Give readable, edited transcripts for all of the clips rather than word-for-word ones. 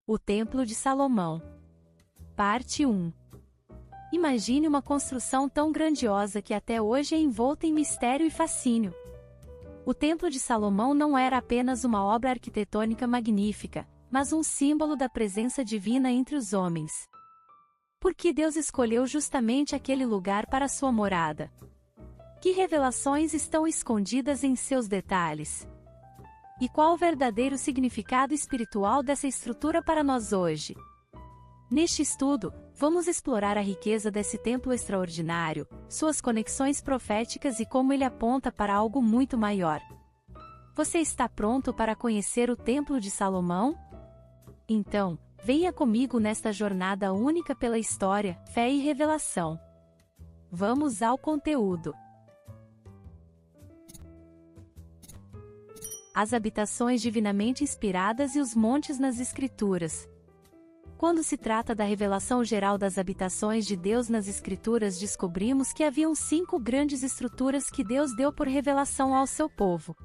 O Templo de Salomão. Parte 1. Imagine uma construção tão grandiosa que até hoje é envolta em mistério e fascínio. O Templo de Salomão não era apenas uma obra arquitetônica magnífica, mas um símbolo da presença divina entre os homens. Por que Deus escolheu justamente aquele lugar para sua morada? Que revelações estão escondidas em seus detalhes? E qual o verdadeiro significado espiritual dessa estrutura para nós hoje? Neste estudo, vamos explorar a riqueza desse templo extraordinário, suas conexões proféticas e como ele aponta para algo muito maior. Você está pronto para conhecer o Templo de Salomão? Então, venha comigo nesta jornada única pela história, fé e revelação. Vamos ao conteúdo. As habitações divinamente inspiradas e os montes nas Escrituras. Quando se trata da revelação geral das habitações de Deus nas Escrituras, descobrimos que haviam 5 grandes estruturas que Deus deu por revelação ao seu povo.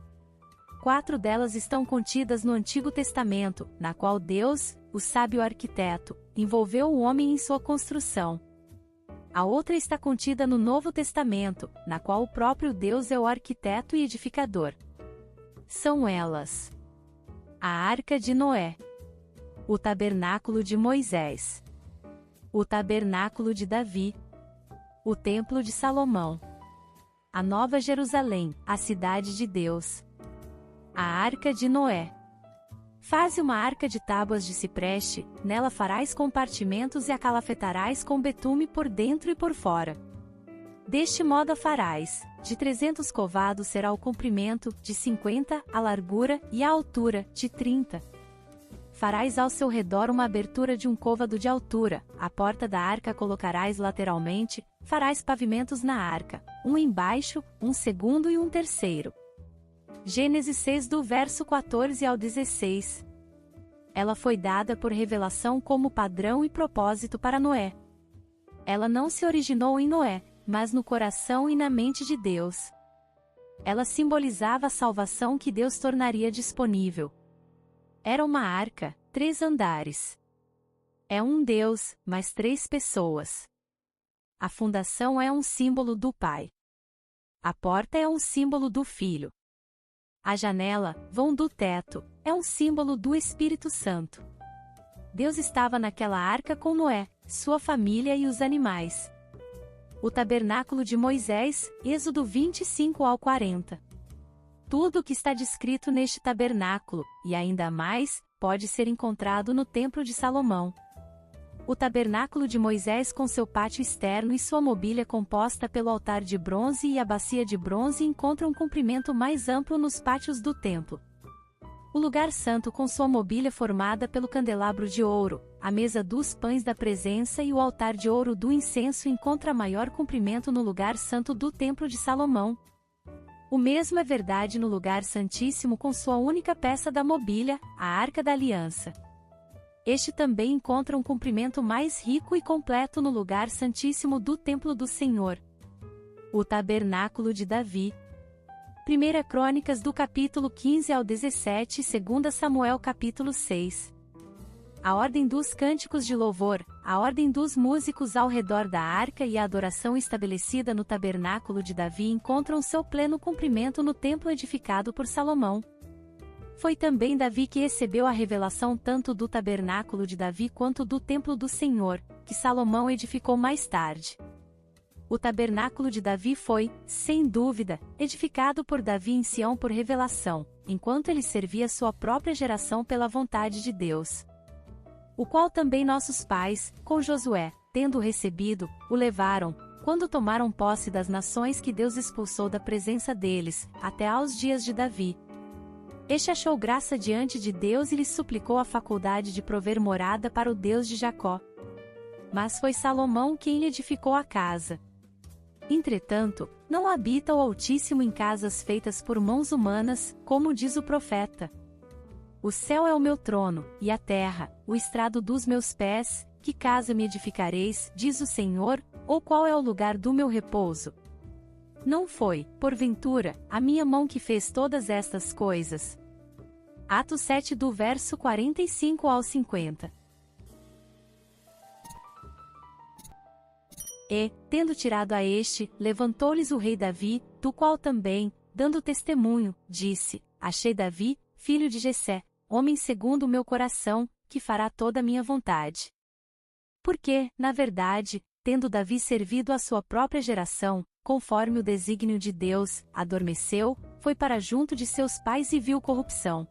4 delas estão contidas no Antigo Testamento, na qual Deus, o sábio arquiteto, envolveu o homem em sua construção. A outra está contida no Novo Testamento, na qual o próprio Deus é o arquiteto e edificador. São elas: a Arca de Noé, o Tabernáculo de Moisés, o Tabernáculo de Davi, o Templo de Salomão, a Nova Jerusalém, a Cidade de Deus, a Arca de Noé. Faze uma arca de tábuas de cipreste, nela farás compartimentos e a calafetarás com betume por dentro e por fora. Deste modo a farás: de 300 covados será o comprimento, de 50 a largura e a altura, de 30. Farás ao seu redor uma abertura de 1 côvado de altura, a porta da arca colocarás lateralmente, farás pavimentos na arca, um embaixo, um segundo e um terceiro. Gênesis 6 do verso 14 ao 16. Ela foi dada por revelação como padrão e propósito para Noé. Ela não se originou em Noé, mas no coração e na mente de Deus. Ela simbolizava a salvação que Deus tornaria disponível. Era uma arca, 3 andares. É um Deus, mas 3 pessoas. A fundação é um símbolo do Pai. A porta é um símbolo do Filho. A janela, vão do teto, é um símbolo do Espírito Santo. Deus estava naquela arca com Noé, sua família e os animais. O Tabernáculo de Moisés, Êxodo 25 ao 40. Tudo o que está descrito neste tabernáculo, e ainda mais, pode ser encontrado no Templo de Salomão. O Tabernáculo de Moisés com seu pátio externo e sua mobília composta pelo altar de bronze e a bacia de bronze encontra um comprimento mais amplo nos pátios do templo. O lugar santo com sua mobília formada pelo candelabro de ouro, a mesa dos pães da presença e o altar de ouro do incenso encontra maior comprimento no lugar santo do Templo de Salomão. O mesmo é verdade no lugar santíssimo com sua única peça da mobília, a Arca da Aliança. Este também encontra um comprimento mais rico e completo no lugar santíssimo do Templo do Senhor. O Tabernáculo de Davi. 1 Crônicas do capítulo 15 ao 17 e 2 Samuel capítulo 6. A ordem dos cânticos de louvor, a ordem dos músicos ao redor da arca e a adoração estabelecida no Tabernáculo de Davi encontram seu pleno cumprimento no templo edificado por Salomão. Foi também Davi que recebeu a revelação tanto do Tabernáculo de Davi quanto do Templo do Senhor, que Salomão edificou mais tarde. O Tabernáculo de Davi foi, sem dúvida, edificado por Davi em Sião por revelação, enquanto ele servia sua própria geração pela vontade de Deus. O qual também nossos pais, com Josué, tendo recebido, o levaram, quando tomaram posse das nações que Deus expulsou da presença deles, até aos dias de Davi. Este achou graça diante de Deus e lhe suplicou a faculdade de prover morada para o Deus de Jacó. Mas foi Salomão quem lhe edificou a casa. Entretanto, não habita o Altíssimo em casas feitas por mãos humanas, como diz o profeta. O céu é o meu trono, e a terra, o estrado dos meus pés, que casa me edificareis, diz o Senhor, ou qual é o lugar do meu repouso? Não foi, porventura, a minha mão que fez todas estas coisas? Atos 7 do verso 45 ao 50. E, tendo tirado a este, levantou-lhes o rei Davi, do qual também, dando testemunho, disse: Achei Davi, filho de Jessé, homem segundo o meu coração, que fará toda a minha vontade. Porque, na verdade, tendo Davi servido a sua própria geração, conforme o desígnio de Deus, adormeceu, foi para junto de seus pais e viu corrupção.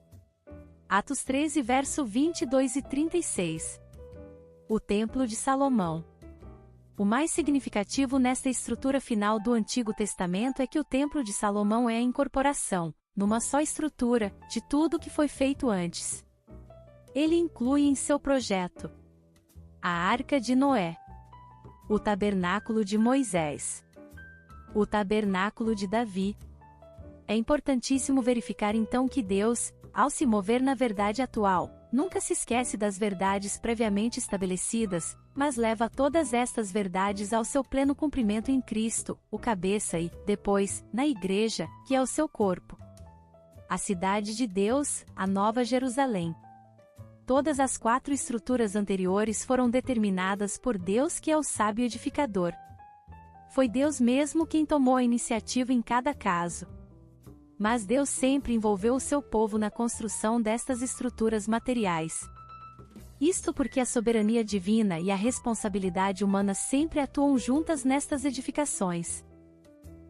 Atos 13 verso 22 e 36. O Templo de Salomão. O mais significativo nesta estrutura final do Antigo Testamento é que o Templo de Salomão é a incorporação, numa só estrutura, de tudo o que foi feito antes. Ele inclui em seu projeto a Arca de Noé, o Tabernáculo de Moisés, o Tabernáculo de Davi. É importantíssimo verificar então que Deus, ao se mover na verdade atual, nunca se esquece das verdades previamente estabelecidas, mas leva todas estas verdades ao seu pleno cumprimento em Cristo, o cabeça e, depois, na Igreja, que é o seu corpo. A cidade de Deus, a Nova Jerusalém. Todas as 4 estruturas anteriores foram determinadas por Deus, que é o sábio edificador. Foi Deus mesmo quem tomou a iniciativa em cada caso. Mas Deus sempre envolveu o seu povo na construção destas estruturas materiais. Isto porque a soberania divina e a responsabilidade humana sempre atuam juntas nestas edificações.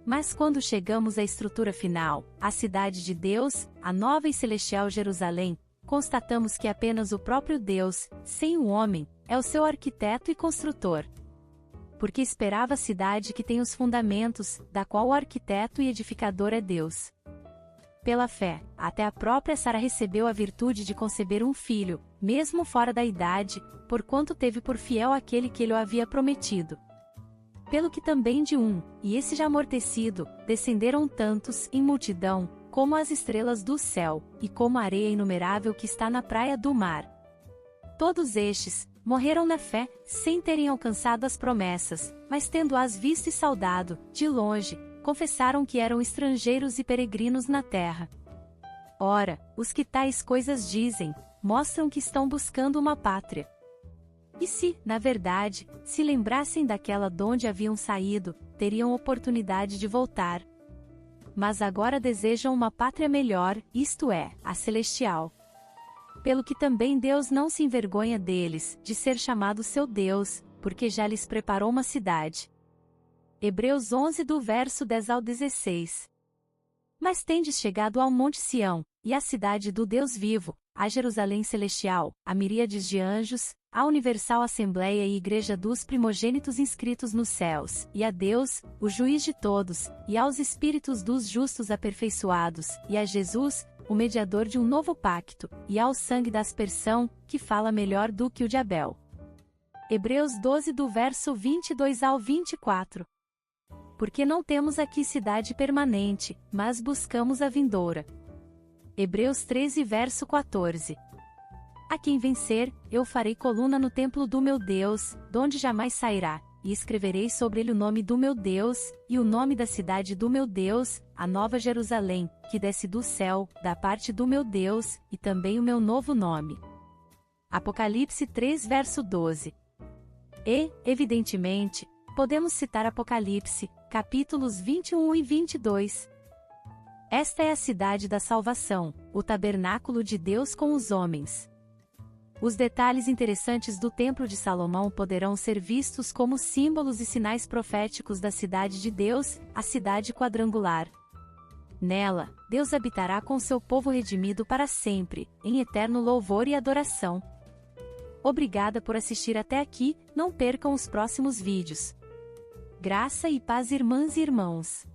Mas quando chegamos à estrutura final, a cidade de Deus, a nova e celestial Jerusalém, constatamos que apenas o próprio Deus, sem o homem, é o seu arquiteto e construtor. Porque esperava a cidade que tem os fundamentos, da qual o arquiteto e edificador é Deus. Pela fé, até a própria Sara recebeu a virtude de conceber um filho, mesmo fora da idade, porquanto teve por fiel aquele que lhe o havia prometido. Pelo que também de um, e esse já amortecido, descenderam tantos, em multidão, como as estrelas do céu, e como a areia inumerável que está na praia do mar. Todos estes, morreram na fé, sem terem alcançado as promessas, mas tendo-as visto e saudado, de longe, confessaram que eram estrangeiros e peregrinos na terra. Ora, os que tais coisas dizem, mostram que estão buscando uma pátria. E se, na verdade, se lembrassem daquela donde haviam saído, teriam oportunidade de voltar. Mas agora desejam uma pátria melhor, isto é, a celestial. Pelo que também Deus não se envergonha deles, de ser chamado seu Deus, porque já lhes preparou uma cidade. Hebreus 11 do verso 10 ao 16. Mas tendes chegado ao Monte Sião, e à cidade do Deus vivo, a Jerusalém celestial, a miríades de anjos, a universal assembleia e igreja dos primogênitos inscritos nos céus, e a Deus, o juiz de todos, e aos espíritos dos justos aperfeiçoados, e a Jesus, o mediador de um novo pacto, e ao sangue da aspersão, que fala melhor do que o de Abel. Hebreus 12 do verso 22 ao 24. Porque não temos aqui cidade permanente, mas buscamos a vindoura. Hebreus 13 verso 14. A quem vencer, eu farei coluna no templo do meu Deus, donde jamais sairá, e escreverei sobre ele o nome do meu Deus, e o nome da cidade do meu Deus, a nova Jerusalém, que desce do céu, da parte do meu Deus, e também o meu novo nome. Apocalipse 3 verso 12. E, evidentemente, podemos citar Apocalipse, capítulos 21 e 22. Esta é a cidade da salvação, o tabernáculo de Deus com os homens. Os detalhes interessantes do Templo de Salomão poderão ser vistos como símbolos e sinais proféticos da cidade de Deus, a cidade quadrangular. Nela, Deus habitará com seu povo redimido para sempre, em eterno louvor e adoração. Obrigada por assistir até aqui, não percam os próximos vídeos. Graça e paz, irmãs e irmãos.